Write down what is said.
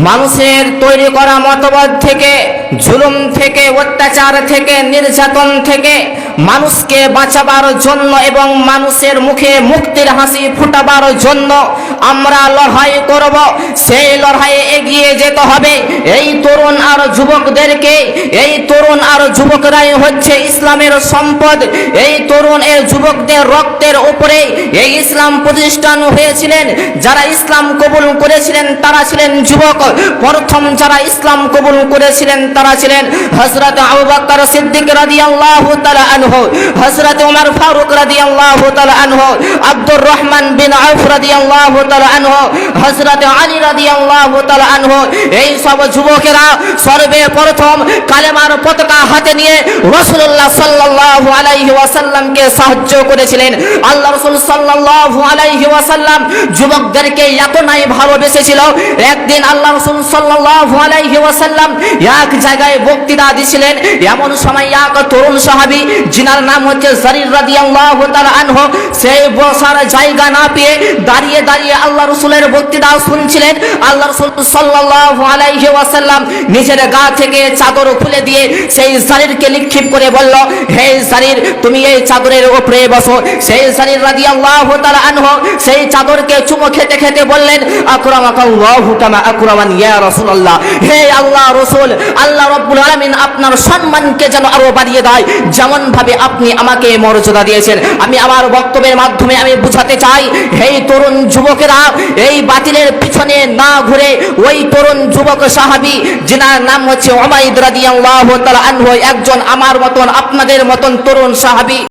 মানুষের তৈরি করা মতবাদ থেকে, জুলুম থেকে, অত্যাচার থেকে, নির্যাতন থেকে মানুষকে বাঁচাবার জন্য এবং মানুষের মুখে মুক্তির হাসি ফোটাবার জন্য আমরা লড়াই করব। সেই লড়াইয়ে এগিয়ে যেতে হবে। এই তরুণ আর যুবকদেরকে, এই তরুণ আর যুবকরাই হচ্ছে ইসলামের সম্পদ। এই তরুণ এর যুবকদের রক্তের উপরে এই ইসলাম প্রতিষ্ঠান হয়েছিলেন। যারা ইসলাম কবুল করেছিলেন তারা ছিলেন যুবক। প্রথম যারা ইসলাম কবুল করেছিলেন তারা ছিলেন হযরত আবু বকর সিদ্দিক রাদিয়াল্লাহু তাআলা আনহু, হযরত ওমর ফারুক রাদিয়াল্লাহু তাআলা আনহু, আব্দুর রহমান বিন আউফ রাদিয়াল্লাহু তাআলা আনহু, হযরত আলী রাদিয়াল্লাহু তাআলা আনহু। এই সব যুবকেরা সর্বপ্রথম কালেমার পতাকা হাতে নিয়ে রাসূলুল্লাহ সাল্লাল্লাহু আলাইহি ওয়াসাল্লামকে সাহায্য করেছিলেন। আল্লাহ রাসূল সাল্লাল্লাহু আলাইহি ওয়াসাল্লাম যুবকদেরকে এতটাই ভালোবেসেছিল, একদিন আল্লাহ রাসূল সাল্লাল্লাহু আলাইহি ওয়াসাল্লাম এক জায়গায় বক্তৃতা দিছিলেন। এমন সময় এক তরুণ সাহাবী যিনার নাম হচ্ছে জারির রাদিয়াল্লাহু তাআলা আনহু, সেই বসার জায়গা না পেয়ে দাঁড়িয়ে দাঁড়িয়ে আল্লাহ রাসূলের বক্তৃতা শুনছিলেন। আল্লাহ রাসূল সাল্লাল্লাহু আলাইহি ওয়াসাল্লাম নিজের গা থেকে চাদর খুলে দিয়ে সেই জারিরকে নিক্ষেপ করে বলল, হে জারির, তুমি এই চাদরের উপরে বসো। সেই জারির রাদিয়াল্লাহু তাআলা আনহু সেই চাদরকে চুমো খেতে খেতে বললেন, আকরামাকাল্লাহু কামা আকরামান ইয়া রাসূলুল্লাহ। হে আল্লাহ রাসূল, আল্লাহ রাব্বুল আলামিন আপনার সম্মানকে যেন আরো বাড়িয়ে দেয়, যেমন ভাবে আপনি আমাকে মর্যাদা দিয়েছেন। আমি আমার বক্তব্যের মাধ্যমে আমি বুঝাতে চাই, হে তরুণ যুবকেরা, এই বাতিলের পিছনে না ঘুরে ওই তরুণ যুবক সাহাবী যিনার নাম হচ্ছে উমাইদ রাদিয়াল্লাহু তাআলা আনহু একজন আমার মতন আপনাদের মতন তরুণ সাহাবী।